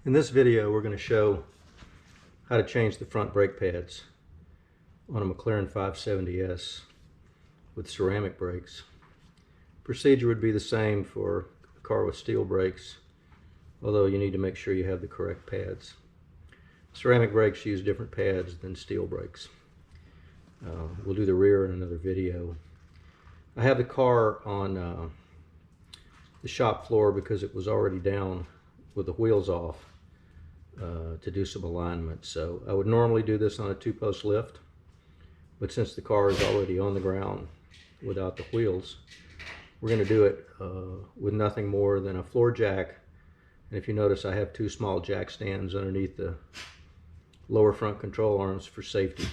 In this video, we're going to show how to change the front brake pads on a McLaren 570S with ceramic brakes. Procedure would be the same for a car with steel brakes, although you need to make sure you have the correct pads. Ceramic brakes use different pads than steel brakes. We'll do the rear in another video. I have the car on the shop floor because it was already down with the wheels off to do some alignment. So I would normally do this on a 2-post lift, but since the car is already on the ground without the wheels, we're going to do it with nothing more than a floor jack. And if you notice, I have 2 small jack stands underneath the lower front control arms for safety.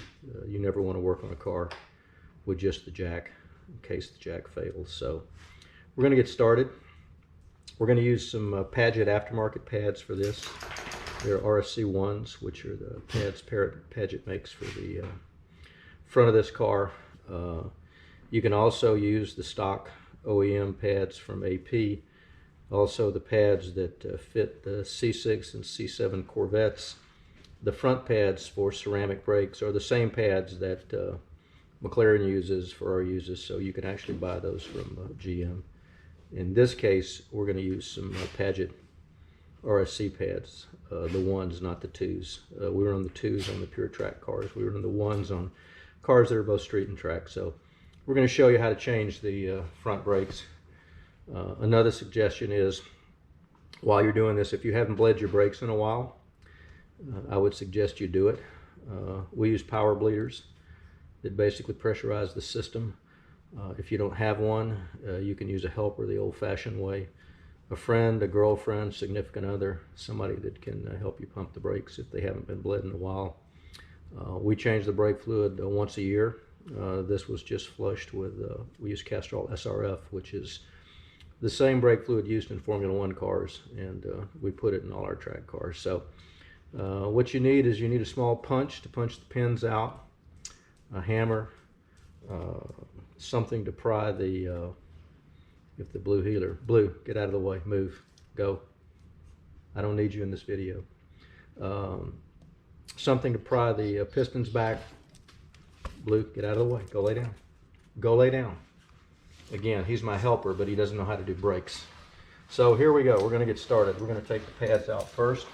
You never want to work on a car with just the jack in case the jack fails. So we're going to get started. We're going to use some Paget aftermarket pads for this. They're RSC 1s, which are the pads Paget makes for the front of this car. You can also use the stock OEM pads from AP. Also the pads that fit the C6 and C7 Corvettes. The front pads for ceramic brakes are the same pads that McLaren uses for our uses, so you can actually buy those from GM. In this case, we're going to use some Paget RSC pads, the 1s, not the 2s. We were on the 2s on the pure track cars. We were on the 1s on cars that are both street and track. So we're going to show you how to change the front brakes. Another suggestion is, while you're doing this, if you haven't bled your brakes in a while, I would suggest you do it. We use power bleeders that basically pressurize the system. If you don't have one, you can use a helper the old-fashioned way. A friend, a girlfriend, significant other, somebody that can help you pump the brakes if they haven't been bled in a while. We change the brake fluid once a year. This was just flushed with, we use Castrol SRF, which is the same brake fluid used in Formula 1 cars, and we put it in all our track cars. So what you need is you need a small punch to punch the pins out, a hammer, something to pry the if the blue healer, blue, get out of the way, move, go. I don't need you in this video. Something to pry the pistons back. Blue, get out of the way, go lay down. Go lay down. Again, he's my helper, but he doesn't know how to do brakes. So here we go, we're gonna get started. We're gonna take the pads out first.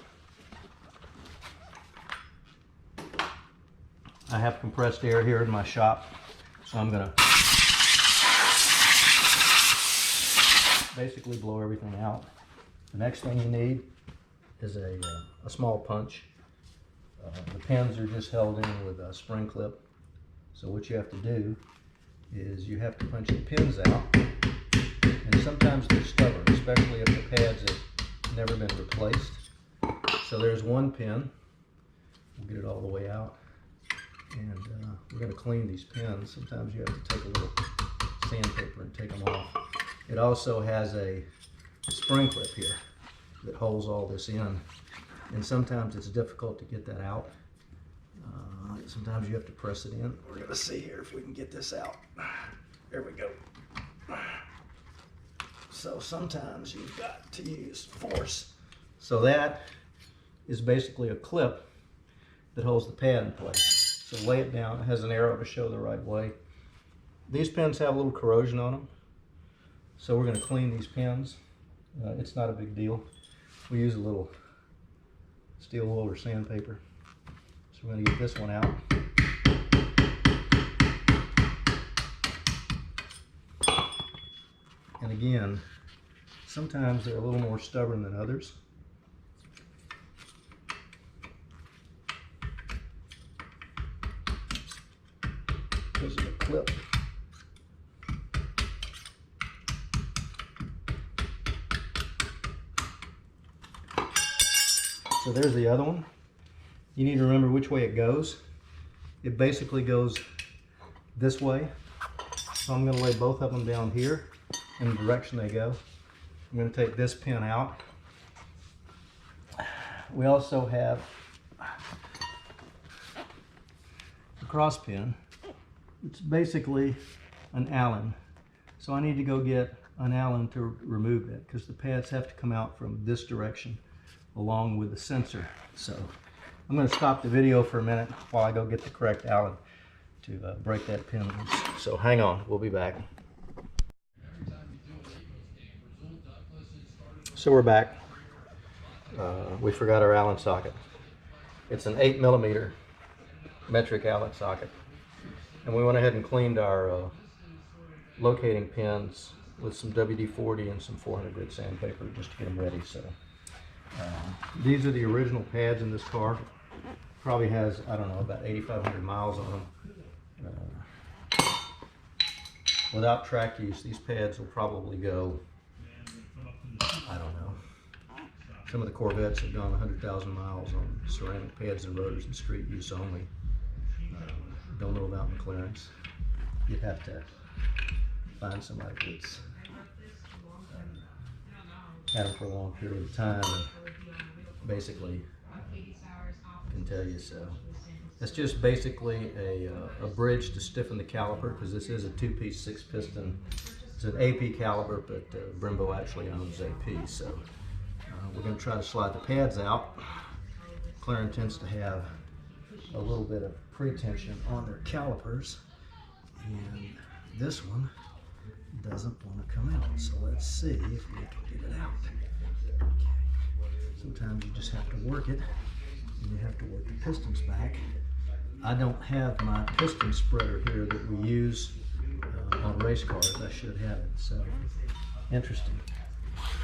I have compressed air here in my shop, so I'm gonna basically blow everything out. The next thing you need is a small punch. The pins are just held in with a spring clip. So what you have to do is you have to punch the pins out, and sometimes they're stubborn, especially if the pads have never been replaced. So there's one pin. We'll get it all the way out, and we're going to clean these pins. Sometimes you have to take a little sandpaper and take them off. It also has a spring clip here that holds all this in, and sometimes it's difficult to get that out. Sometimes you have to press it in. We're going to see here if we can get this out. There we go. So sometimes you've got to use force. So that is basically a clip that holds the pad in place. So lay it down. It has an arrow to show the right way. These pins have a little corrosion on them, so we're going to clean these pins. It's not a big deal. We use a little steel wool or sandpaper. So we're going to get this one out. And again, sometimes they're a little more stubborn than others. Because of the clip. So there's the other one. You need to remember which way it goes. It basically goes this way. So I'm going to lay both of them down here in the direction they go. I'm going to take this pin out. We also have a cross pin. It's basically an Allen. So I need to go get an Allen to remove that because the pads have to come out from this direction along with the sensor. So I'm going to stop the video for a minute while I go get the correct Allen to break that pin loose. So hang on, we'll be back. So we're back. We forgot our Allen socket. It's an 8mm metric Allen socket. And we went ahead and cleaned our locating pins with some WD-40 and some 400 grit sandpaper just to get them ready. So these are the original pads in this car. Probably has, I don't know, about 8,500 miles on them. Without track use, these pads will probably go, I don't know. Some of the Corvettes have gone 100,000 miles on ceramic pads and rotors and street use only. Don't know about McLaren's. You'd have to find somebody that's had them for a long period of time and basically can tell you. So it's just basically a bridge to stiffen the caliper, because this is a 2-piece 6-piston. It's an AP caliber, but Brembo actually owns AP. So we're going to try to slide the pads out. McLaren tends to have a little bit of pre-tension on their calipers, and this one doesn't want to come out. So let's see if we can get it out. Okay. Sometimes you just have to work it, and you have to work the pistons back. I don't have my piston spreader here that we use on race cars. I should have it. So interesting.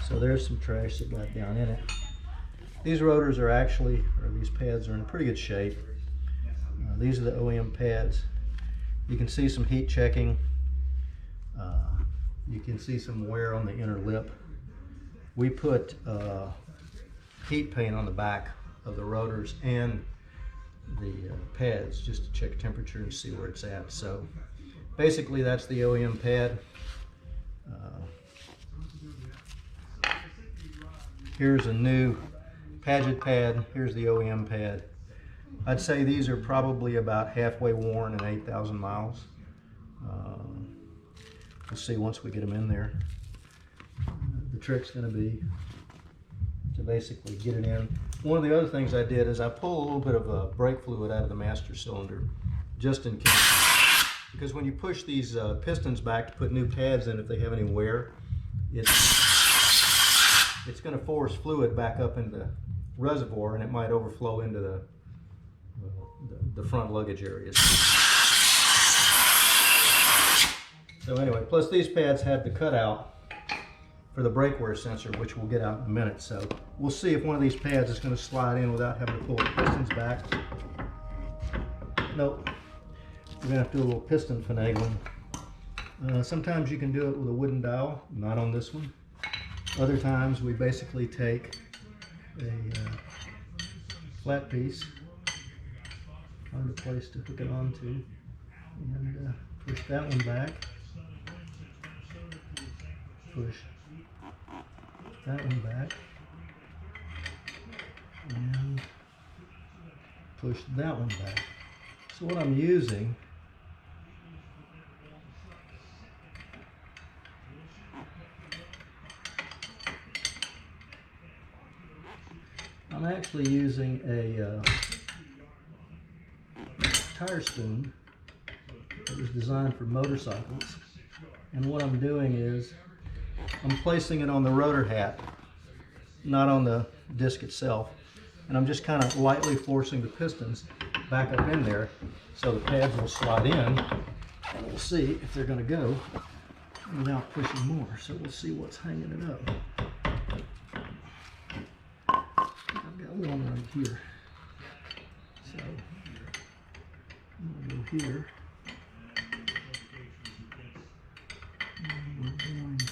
So there's some trash that got down in it. These rotors are actually, or these pads are in pretty good shape. These are the OEM pads. You can see some heat checking. You can see some wear on the inner lip. We put heat paint on the back of the rotors and the pads just to check temperature and see where it's at. So basically that's the OEM pad. Here's a new Paget pad. Here's the OEM pad. I'd say these are probably about halfway worn and 8,000 miles. We'll see once we get them in there. The trick's going to be to basically get it in. One of the other things I did is I pulled a little bit of brake fluid out of the master cylinder, just in case. Because when you push these pistons back to put new pads in, if they have any wear, it's going to force fluid back up into the reservoir, and it might overflow into the front luggage areas. So anyway, plus these pads have the cutout for the brake wear sensor, which we'll get out in a minute. So we'll see if one of these pads is going to slide in without having to pull the pistons back. Nope. We're going to have to do a little piston finagling. Sometimes you can do it with a wooden dowel, not on this one. Other times we basically take a flat piece, find a place to hook it onto, and push that one back, push that one back, and push that one back. So what I'm using I'm actually using a tire spoon that was designed for motorcycles, and what I'm doing is I'm placing it on the rotor hat, not on the disc itself, and I'm just kind of lightly forcing the pistons back up in there so the pads will slide in, and we'll see if they're going to go without pushing more. So we'll see what's hanging it up. One right here. So I'm going to go here. And we're going to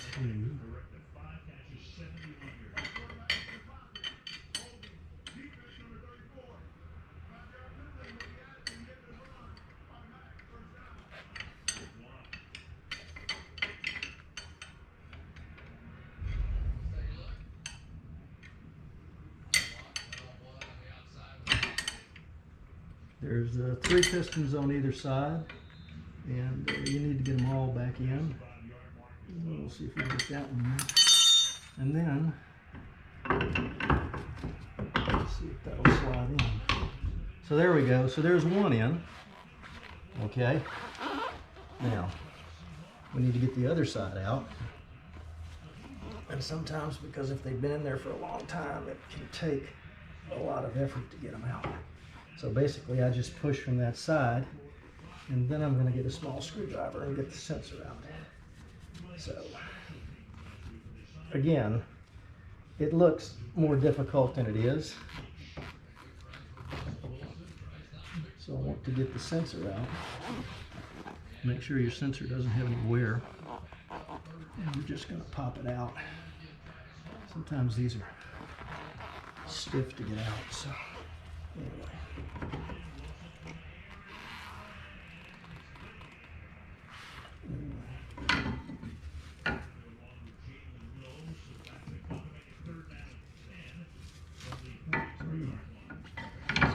There's 3 pistons on either side, and you need to get them all back in. We'll see if we can get that one in. And then So there we go. So there's one in. Okay. Now, we need to get the other side out. And sometimes, because if they've been in there for a long time, it can take a lot of effort to get them out. So basically, I just push from that side, and then I'm going to get a small screwdriver and get the sensor out. So, again, it looks more difficult than it is. So I want to get the sensor out. Make sure your sensor doesn't have any wear. And we're just going to pop it out. Sometimes these are stiff to get out, so anyway.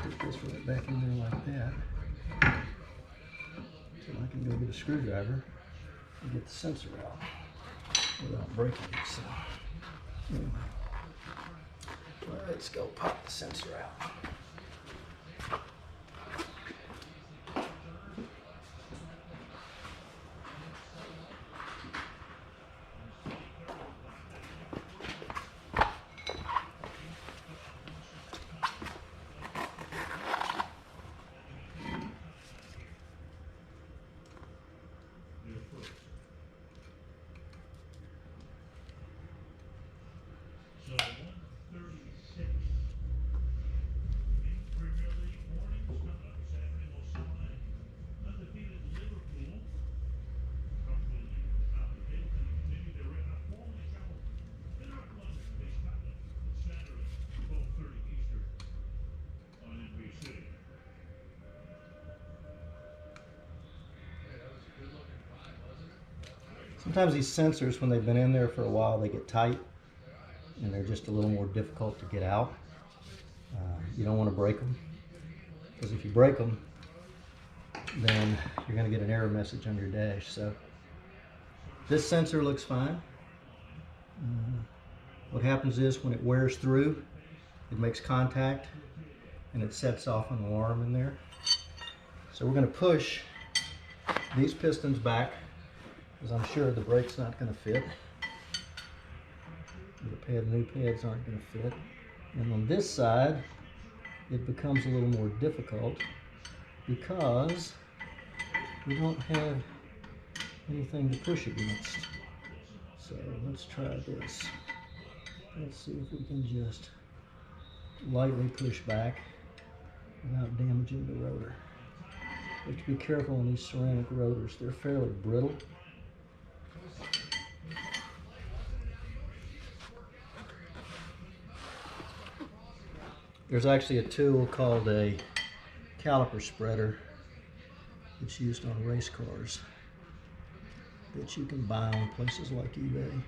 Stick this right back in there like that. So I can go get a screwdriver and get the sensor out without breaking it. So anyway, let's go pop the sensor out. Sometimes these sensors, when they've been in there for a while, they get tight and they're just a little more difficult to get out. You don't want to break them, because if you break them, then you're going to get an error message on your dash. So this sensor looks fine. What happens is when it wears through, it makes contact and it sets off an alarm in there. So we're going to push these pistons back, because I'm sure the brake's not going to fit. The new pads aren't going to fit. And on this side, it becomes a little more difficult because we don't have anything to push against. So let's try this. Let's see if we can just lightly push back without damaging the rotor. You have to be careful on these ceramic rotors. They're fairly brittle. There's actually a tool called a caliper spreader that's used on race cars that you can buy on places like eBay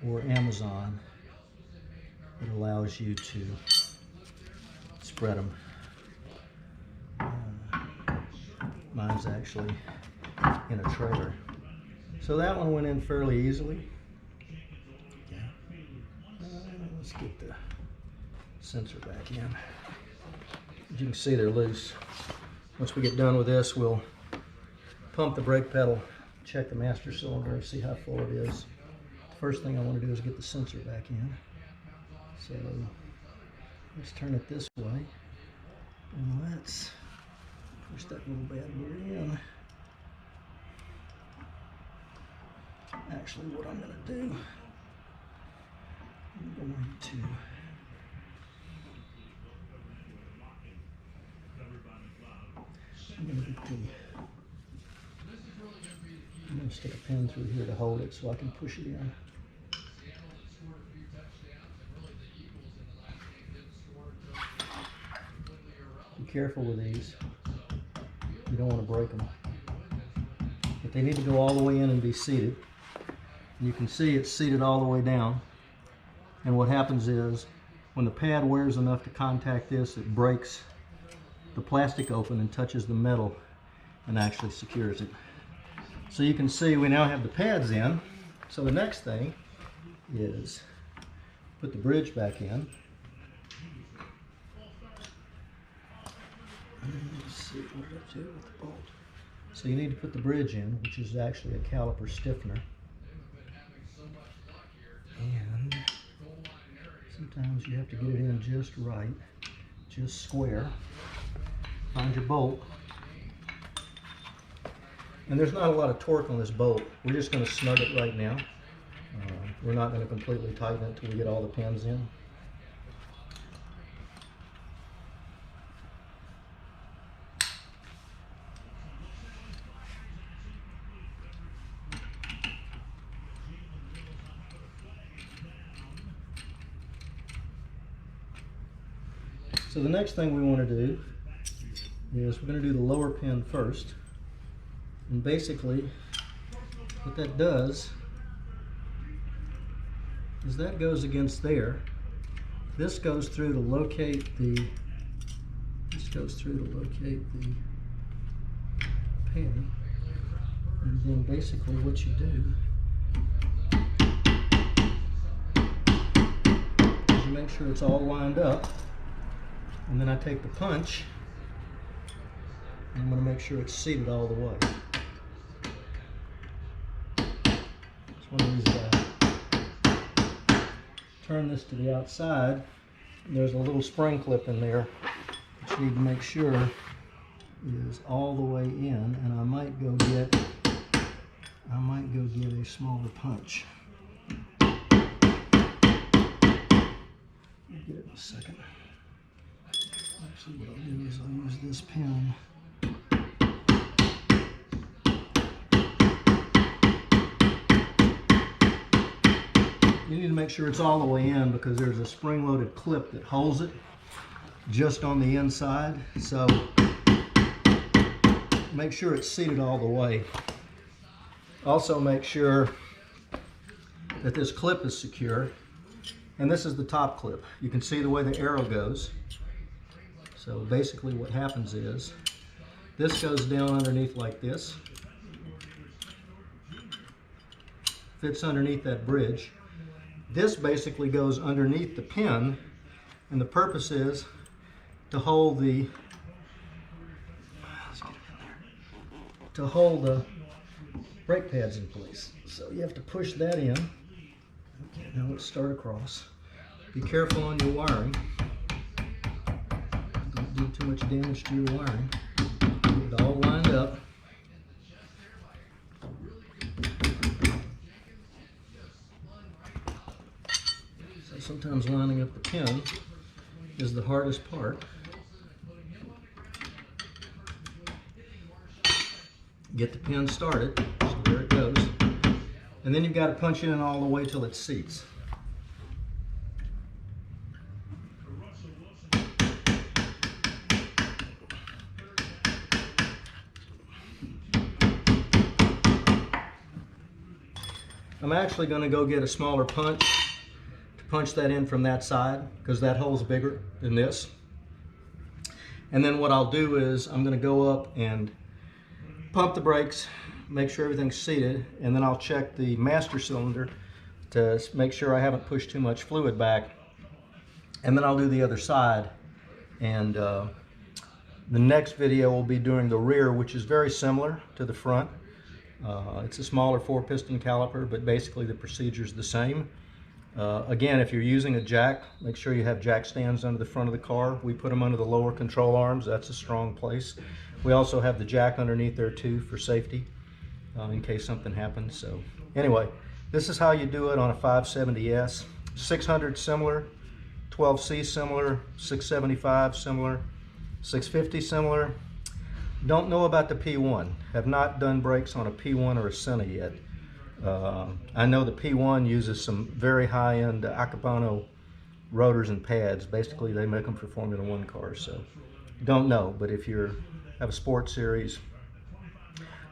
or Amazon. It allows you to spread them. Mine's actually in a trailer. So that one went in fairly easily. Let's get the sensor back in. As you can see, they're loose. Once we get done with this, we'll pump the brake pedal, check the master cylinder, and see how full it is. The first thing I want to do is get the sensor back in. So let's turn it this way, and let's push that little bad boy in. Actually, what I'm going to do, I'm going to stick a pin through here to hold it so I can push it in. Be careful with these. You don't want to break them. But they need to go all the way in and be seated. You can see it's seated all the way down. And what happens is, when the pad wears enough to contact this, it breaks the plastic open and touches the metal and actually secures it. So you can see we now have the pads in. So the next thing is put the bridge back in. Let's see, what did I do with the bolt? So you need to put the bridge in, which is actually a caliper stiffener. And sometimes you have to get it in just right, just square. Find your bolt. And there's not a lot of torque on this bolt. We're just going to snug it right now. We're not going to completely tighten it until we get all the pins in. So the next thing we want to do is we're going to do the lower pin first. And basically what that does is that goes against there. This goes through to locate the pin. And then basically what you do is you make sure it's all lined up. And then I take the punch, and I'm going to make sure it's seated all the way. That's one of these guys. Turn this to the outside. There's a little spring clip in there that you need to make sure is all the way in, and I might go get a smaller punch. I'll get it in a second. Actually, what I'll do is I'll use this pen. You need to make sure it's all the way in because there's a spring-loaded clip that holds it just on the inside. So make sure it's seated all the way. Also make sure that this clip is secure. And this is the top clip. You can see the way the arrow goes. So basically what happens is this goes down underneath like this, fits underneath that bridge. This basically goes underneath the pin, and the purpose is to hold the brake pads in place. So you have to push that in. Okay, now let's start across. Be careful on your wiring. Don't do too much damage to your wiring. Get it all lined up. So sometimes lining up the pin is the hardest part. Get the pin started, so there it goes. And then you've got to punch it in all the way till it seats. I'm actually going to go get a smaller punch to punch that in from that side because that hole's bigger than this. And then what I'll do is I'm going to go up and pump the brakes, make sure everything's seated, and then I'll check the master cylinder to make sure I haven't pushed too much fluid back. And then I'll do the other side. And the next video will be doing the rear, which is very similar to the front. It's a smaller 4-piston caliper, but basically the procedure is the same. Again, if you're using a jack, make sure you have jack stands under the front of the car. We put them under the lower control arms. That's a strong place. We also have the jack underneath there too for safety in case something happens. So anyway, this is how you do it on a 570S. 600 similar, 12C similar, 675 similar, 650 similar. Don't know about the P1. Have not done brakes on a P1 or a Senna yet. I know the P1 uses some very high-end Acapano rotors and pads. Basically, they make them for Formula One cars. So, don't know. But if you have a Sports Series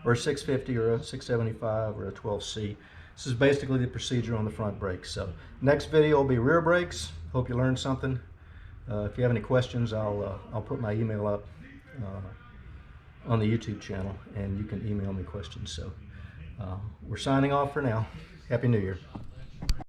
or a 650 or a 675 or a 12C, this is basically the procedure on the front brakes. So, next video will be rear brakes. Hope you learned something. If you have any questions, I'll put my email up on the YouTube channel, and you can email me questions. So we're signing off for now. Happy New Year.